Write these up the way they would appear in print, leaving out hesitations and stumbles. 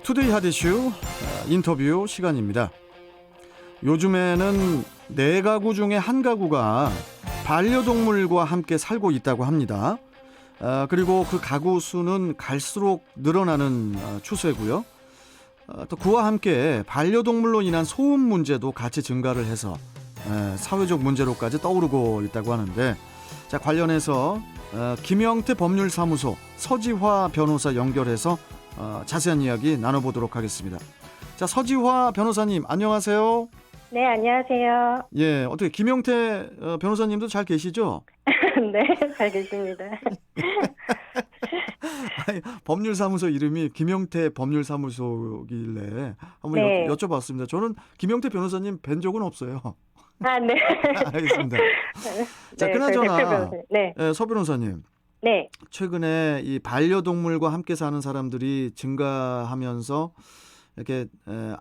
투데이 핫 이슈 인터뷰 시간입니다. 요즘에는 4가구 중에 1가구가 반려동물과 함께 살고 있다고 합니다. 그리고 그 가구 수는 갈수록 늘어나는 추세고요. 또 그와 함께 반려동물로 인한 소음 문제도 같이 증가를 해서 사회적 문제로까지 떠오르고 있다고 하는데, 자, 관련해서 김영태 법률사무소 서지화 변호사 연결해서 자세한 이야기 나눠보도록 하겠습니다. 자, 서지화 변호사님 안녕하세요. 네, 안녕하세요. 예, 어떻게 김영태 변호사님도 잘 계시죠? 네, 잘 계십니다. 아니, 법률사무소 이름이 김영태 법률사무소길래 한번 네. 여쭤봤습니다. 저는 김영태 변호사님 뵌 적은 없어요. 아, 네. 알겠습니다. 자, 네, 그나저나 저희 대표 변호사님. 네. 서 변호사님, 네. 최근에 이 반려동물과 함께 사는 사람들이 증가하면서 이렇게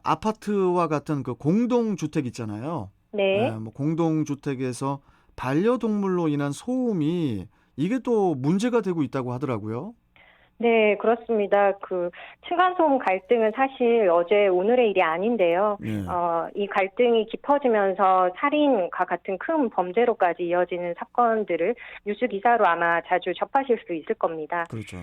아파트와 같은 그 공동주택 있잖아요. 네. 뭐 공동주택에서 반려동물로 인한 소음이 이게 또 문제가 되고 있다고 하더라고요. 네, 그렇습니다. 층간소음 갈등은 사실 어제 오늘의 일이 아닌데요. 예. 이 갈등이 깊어지면서 살인과 같은 큰 범죄로까지 이어지는 사건들을 뉴스 기사로 아마 자주 접하실 수 있을 겁니다. 그렇죠.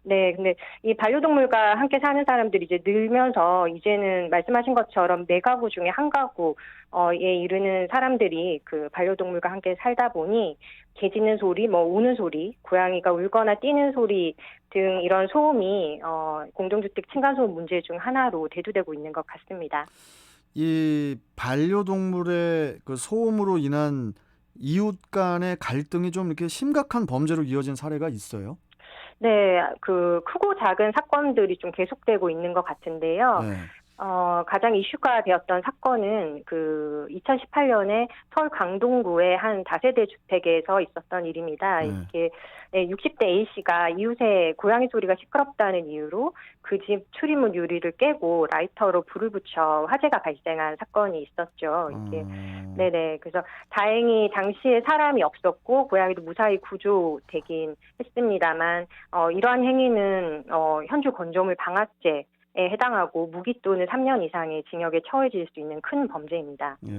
네, 근데 이 반려동물과 함께 사는 사람들이 이제 늘면서 이제는 말씀하신 것처럼 4가구 중에 1가구에 이르는 사람들이 그 반려동물과 함께 살다 보니 개 짖는 소리, 우는 소리, 고양이가 울거나 뛰는 소리 등 이런 소음이 공동주택 층간소음 문제 중 하나로 대두되고 있는 것 같습니다. 이 반려동물의 그 소음으로 인한 이웃 간의 갈등이 좀 이렇게 심각한 범죄로 이어진 사례가 있어요? 네, 크고 작은 사건들이 좀 계속되고 있는 것 같은데요. 네. 가장 이슈가 되었던 사건은 2018년에 서울 강동구의 한 다세대 주택에서 있었던 일입니다. 네. 이게 60대 A씨가 이웃의 고양이 소리가 시끄럽다는 이유로 그 집 출입문 유리를 깨고 라이터로 불을 붙여 화재가 발생한 사건이 있었죠. 이게 네네. 그래서 다행히 당시에 사람이 없었고 고양이도 무사히 구조되긴 했습니다만 이러한 행위는 현주 건조물 방화죄 에 해당하고 무기 또는 3년 이상의 징역에 처해질 수 있는 큰 범죄입니다. 예.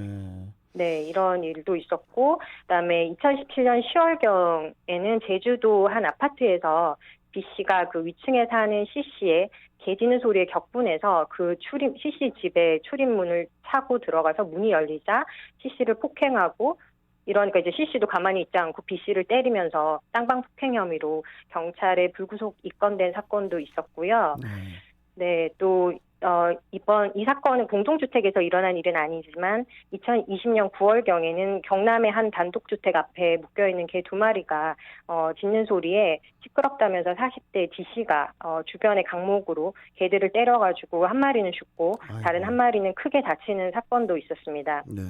네, 이런 일도 있었고, 그다음에 2017년 10월경에는 제주도 한 아파트에서 B 씨가 위층에 사는 C 씨의 개 짖는 소리에 격분해서 C 씨 집의 출입문을 차고 들어가서 문이 열리자 C 씨를 폭행하고, 이러니까 이제 C 씨도 가만히 있지 않고 B 씨를 때리면서 쌍방 폭행 혐의로 경찰에 불구속 입건된 사건도 있었고요. 네, 또 이 사건은 공동주택에서 일어난 일은 아니지만 2020년 9월경에는 경남의 한 단독주택 앞에 묶여있는 개 2마리가 짖는 소리에 시끄럽다면서 40대 D씨가 주변의 강목으로 개들을 때려가지고 한 마리는 죽고 다른 한 마리는 크게 다치는 사건도 있었습니다. 네.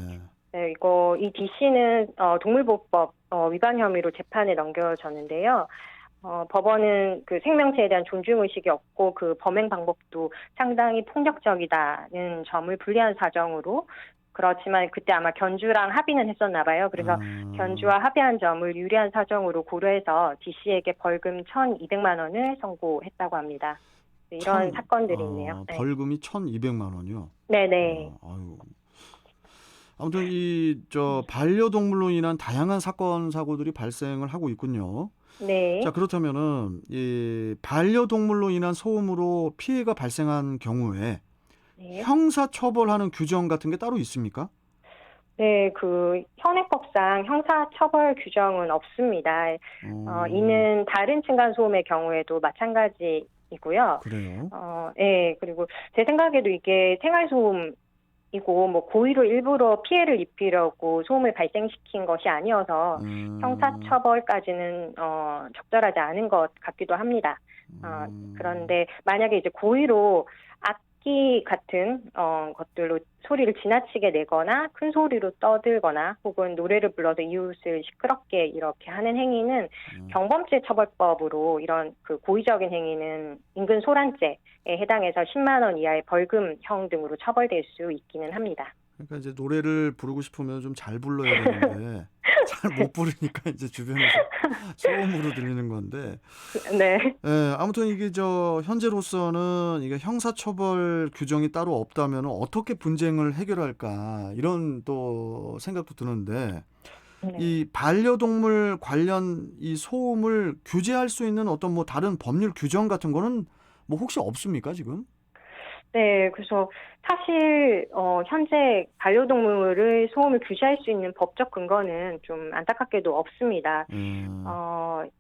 네, 이 D씨는 동물보호법 위반 혐의로 재판에 넘겨졌는데요. 법원은 생명체에 대한 존중의식이 없고 범행 방법도 상당히 폭력적이다는 점을 불리한 사정으로, 그렇지만 그때 아마 견주랑 합의는 했었나 봐요. 그래서 견주와 합의한 점을 유리한 사정으로 고려해서 D씨에게 벌금 1,200만 원을 선고했다고 합니다. 네, 이런 사건들이 있네요. 네. 벌금이 1,200만 원이요? 네네. 아무튼 반려동물로 인한 다양한 사건 사고들이 발생을 하고 있군요. 네. 자, 그렇다면은 이 반려동물로 인한 소음으로 피해가 발생한 경우에 네. 형사처벌하는 규정 같은 게 따로 있습니까? 네, 현행법상 형사처벌 규정은 없습니다. 이는 다른 층간소음의 경우에도 마찬가지이고요. 그래요? 네, 그리고 제 생각에도 이게 생활소음이고 고의로 일부러 피해를 입히려고 소음을 발생시킨 것이 아니어서 형사처벌까지는 적절하지 않은 것 같기도 합니다. 그런데 만약에 이제 고의로 악기 같은 것들로 소리를 지나치게 내거나 큰 소리로 떠들거나 혹은 노래를 불러서 이웃을 시끄럽게 이렇게 하는 행위는 경범죄 처벌법으로 이런 고의적인 행위는 인근 소란죄에 해당해서 10만 원 이하의 벌금형 등으로 처벌될 수 있기는 합니다. 그러니까 이제 노래를 부르고 싶으면 좀 잘 불러야 되는데 잘 못 부르니까 이제 주변에서 소음으로 들리는 건데. 네. 예, 아무튼 이게 현재로서는 이게 형사처벌 규정이 따로 없다면 어떻게 분쟁을 해결할까 이런 또 생각도 드는데 네. 이 반려동물 관련 이 소음을 규제할 수 있는 어떤 뭐 다른 법률 규정 같은 거는 뭐 혹시 없습니까, 지금? 네. 그래서 사실 현재 반려동물의 소음을 규제할 수 있는 법적 근거는 좀 안타깝게도 없습니다. 음,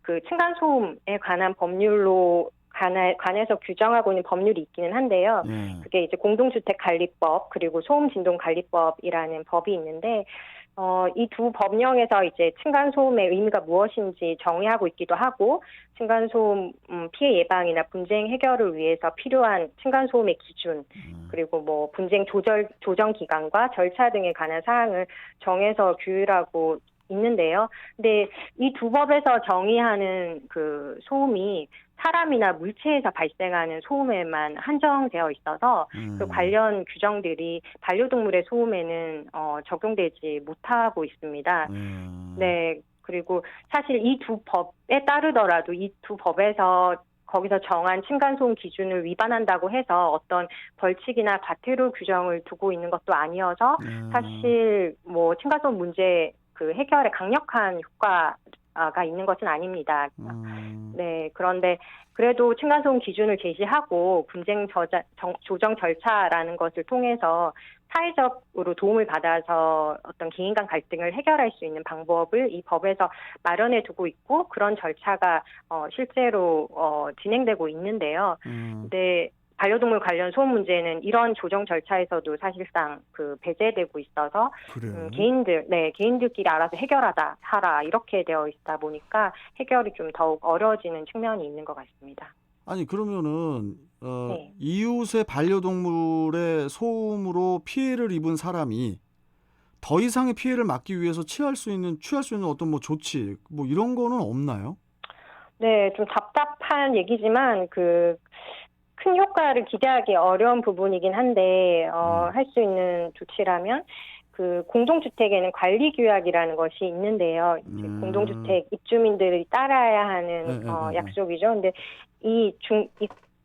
그 층간소음에 관한 법률로 관해서 규정하고 있는 법률이 있기는 한데요. 예, 그게 이제 공동주택관리법 그리고 소음진동관리법이라는 법이 있는데 이 두 법령에서 이제 층간소음의 의미가 무엇인지 정의하고 있기도 하고 층간소음 피해 예방이나 분쟁 해결을 위해서 필요한 층간소음의 기준 그리고 뭐 분쟁 조정 기간과 절차 등에 관한 사항을 정해서 규율하고 있는데요. 근데 이 두 법에서 정의하는 그 소음이 사람이나 물체에서 발생하는 소음에만 한정되어 있어서 그 음, 관련 규정들이 반려동물의 소음에는 적용되지 못하고 있습니다. 음, 네. 그리고 사실 이 두 법에 따르더라도 이 두 법에서 거기서 정한 층간소음 기준을 위반한다고 해서 어떤 벌칙이나 과태료 규정을 두고 있는 것도 아니어서 음, 사실 뭐 층간소음 문제 그 해결에 강력한 효과가 있는 것은 아닙니다. 음, 네, 그런데 그래도 층간소음 기준을 제시하고 분쟁 조정 절차라는 것을 통해서 사회적으로 도움을 받아서 어떤 개인 간 갈등을 해결할 수 있는 방법을 이 법에서 마련해 두고 있고 그런 절차가 실제로 진행되고 있는데요. 음, 근데 반려동물 관련 소음 문제는 이런 조정 절차에서도 사실상 그 배제되고 있어서 그래요. 개인들끼리 알아서 하라 이렇게 되어 있다 보니까 해결이 좀 더욱 어려워지는 측면이 있는 것 같습니다. 아니 그러면은 네. 이웃의 반려동물의 소음으로 피해를 입은 사람이 더 이상의 피해를 막기 위해서 취할 수 있는 어떤 뭐 조치 뭐 이런 거는 없나요? 네, 좀 답답한 얘기지만 그 큰 효과를 기대하기 어려운 부분이긴 한데 음. 할 수 있는 조치라면 그 공동주택에는 관리규약이라는 것이 있는데요. 이제 음. 공동주택 입주민들이 따라야 예, 하는 예, 예, 예. 약속이죠. 근데 이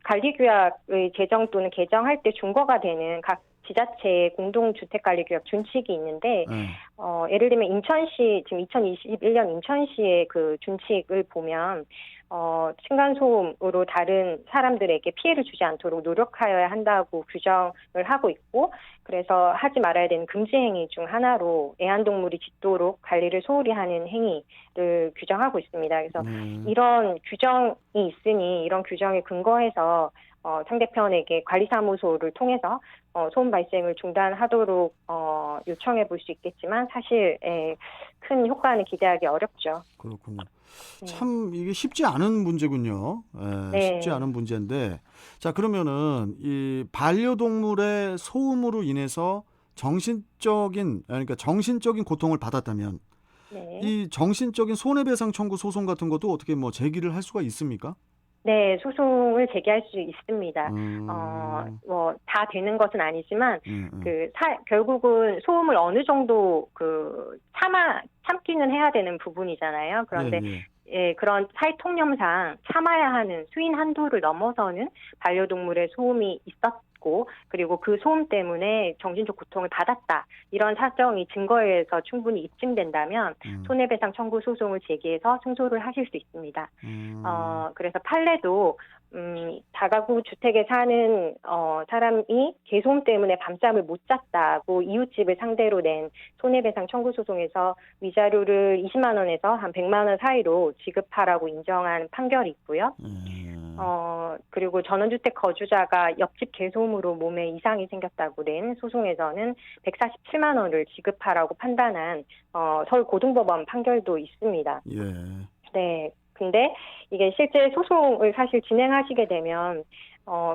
관리규약의 제정 또는 개정할 때 준거가 되는 각 지자체의 공동주택관리규약 준칙이 있는데 예. 예를 들면 인천시 지금 2021년 인천시의 그 준칙을 보면 층간소음으로 다른 사람들에게 피해를 주지 않도록 노력하여야 한다고 규정을 하고 있고 그래서 하지 말아야 되는 금지 행위 중 하나로 애완동물이 짖도록 관리를 소홀히 하는 행위를 규정하고 있습니다. 그래서 네. 이런 규정이 있으니 이런 규정에 근거해서 상대편에게 관리사무소를 통해서 소음 발생을 중단하도록 요청해 볼 수 있겠지만 사실 큰 효과는 기대하기 어렵죠. 그렇군요. 네. 참 이게 쉽지 않은 문제군요. 예, 쉽지 네. 않은 문제인데 자 그러면은 이 반려동물의 소음으로 인해서 그러니까 정신적인 고통을 받았다면 네. 이 정신적인 손해배상 청구 소송 같은 것도 어떻게 뭐 제기를 할 수가 있습니까? 네, 소송을 제기할 수 있습니다. 음, 뭐, 다 되는 것은 아니지만, 예, 예. 결국은 소음을 어느 정도 참기는 해야 되는 부분이잖아요. 예, 그런데, 예. 예, 그런 사회 통념상 참아야 하는 수인 한도를 넘어서는 반려동물의 소음이 있었고, 그리고 그 소음 때문에 정신적 고통을 받았다. 이런 사정이 증거에 의해서 충분히 입증된다면, 음, 손해배상 청구 소송을 제기해서 승소를 하실 수 있습니다. 음, 그래서 판례도 다가구 주택에 사는 사람이 개소음 때문에 밤잠을 못 잤다고 이웃집을 상대로 낸 손해배상 청구 소송에서 위자료를 20만 원에서 한 100만 원 사이로 지급하라고 인정한 판결이 있고요. 예. 그리고 전원주택 거주자가 옆집 개소음으로 몸에 이상이 생겼다고 낸 소송에서는 147만 원을 지급하라고 판단한 서울고등법원 판결도 있습니다. 예. 네. 근데 이게 실제 소송을 사실 진행하시게 되면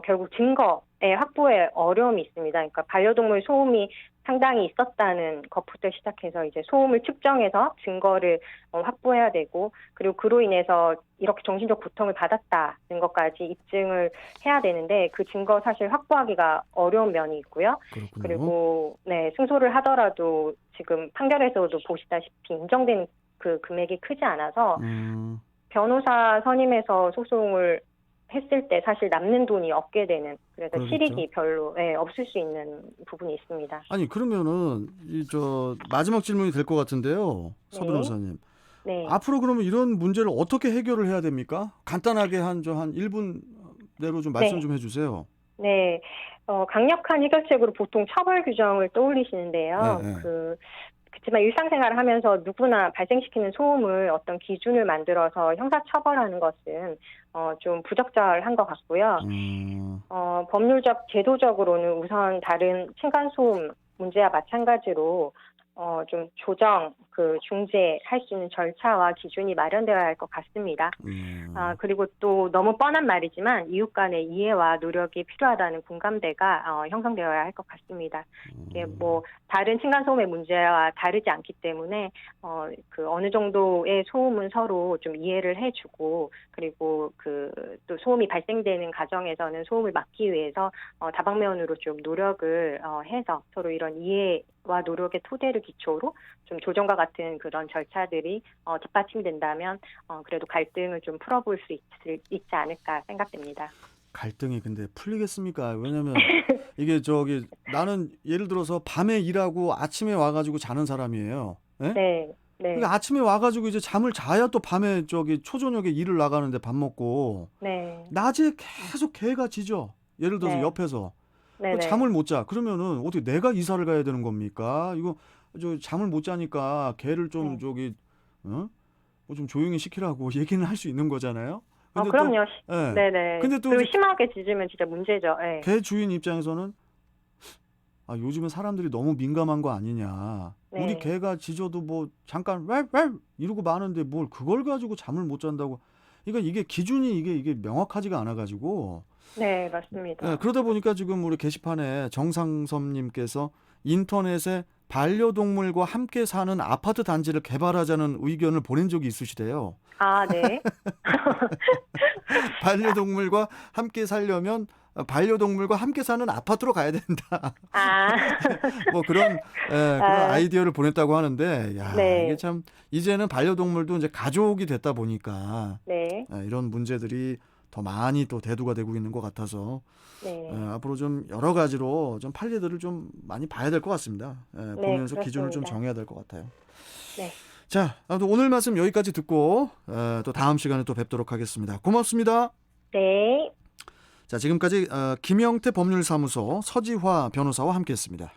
결국 증거의 확보에 어려움이 있습니다. 그러니까 반려동물 소음이 상당히 있었다는 것부터 시작해서 이제 소음을 측정해서 증거를 확보해야 되고 그리고 그로 인해서 이렇게 정신적 고통을 받았다는 것까지 입증을 해야 되는데 그 증거 사실 확보하기가 어려운 면이 있고요. 그렇군요. 그리고 네, 승소를 하더라도 지금 판결에서도 보시다시피 인정된 그 금액이 크지 않아서 음, 변호사 선임해서 소송을 했을 때 사실 남는 돈이 없게 되는, 그래서 그러겠죠. 실익이 별로 없을 수 있는 부분이 있습니다. 아니 그러면은 마지막 질문이 될 것 같은데요, 서 네. 변호사님. 네. 앞으로 그러면 이런 문제를 어떻게 해결을 해야 됩니까? 간단하게 한 1분 내로 좀 말씀 네. 좀 해주세요. 네. 강력한 해결책으로 보통 처벌 규정을 떠올리시는데요. 네, 네. 그렇지만 일상생활을 하면서 누구나 발생시키는 소음을 어떤 기준을 만들어서 형사처벌하는 것은 좀 부적절한 것 같고요. 법률적, 제도적으로는 우선 다른 층간소음 문제와 마찬가지로 좀 조정, 중재할 수 있는 절차와 기준이 마련되어야 할 것 같습니다. 그리고 또 너무 뻔한 말이지만 이웃 간의 이해와 노력이 필요하다는 공감대가 형성되어야 할 것 같습니다. 이게 뭐 다른 층간소음의 문제와 다르지 않기 때문에 어느 정도의 소음은 서로 좀 이해를 해주고, 그리고 또 소음이 발생되는 과정에서는 소음을 막기 위해서 다방면으로 좀 노력을 해서 서로 이런 이해와 노력의 토대를 기초로 좀 조정과 같은 그런 절차들이 뒷받침된다면 그래도 갈등을 좀 풀어볼 수 있지 않을까 생각됩니다. 갈등이 근데 풀리겠습니까? 왜냐면 이게 나는 예를 들어서 밤에 일하고 아침에 와가지고 자는 사람이에요. 예? 네, 네, 그러니까 아침에 와가지고 이제 잠을 자야 또 밤에 초저녁에 일을 나가는데 밥 먹고 네, 낮에 계속 개가 짖어. 예를 들어서 네, 옆에서 네, 잠을 못 자. 그러면은 어떻게 내가 이사를 가야 되는 겁니까? 이거 잠을 못 자니까 개를 좀 네. 좀 조용히 시키라고 얘기는 할 수 있는 거잖아요. 근데 또 그럼요. 예. 네네. 근데 또 그리고 이제 심하게 짖으면 진짜 문제죠. 네. 개 주인 입장에서는 요즘은 사람들이 너무 민감한 거 아니냐. 우리 네, 개가 짖어도 뭐 잠깐 왈왈 이러고 마는데 뭘 그걸 가지고 잠을 못 잔다고. 그러니까 이게 기준이 이게 명확하지가 않아 가지고. 네, 예, 맞습니다. 그러다 보니까 지금 우리 게시판에 정상섭님께서 인터넷에 반려동물과 함께 사는 아파트 단지를 개발하자는 의견을 보낸 적이 있으시대요. 아, 네. 반려동물과 함께 살려면 반려동물과 함께 사는 아파트로 가야 된다. 아, 뭐 그런 그런 아, 아이디어를 보냈다고 하는데, 야, 이게 네, 참 이제는 반려동물도 이제 가족이 됐다 보니까 네, 이런 문제들이 더 많이 또 대두가 되고 있는 것 같아서 네, 앞으로 좀 여러 가지로 좀 판례들을 좀 많이 봐야 될 것 같습니다. 네, 보면서 기준을 좀 그렇습니다. 정해야 될 것 같아요. 네, 자, 또 오늘 말씀 여기까지 듣고 또 다음 시간에 또 뵙도록 하겠습니다. 고맙습니다. 네. 자, 지금까지 김영태 법률사무소 서지화 변호사와 함께했습니다.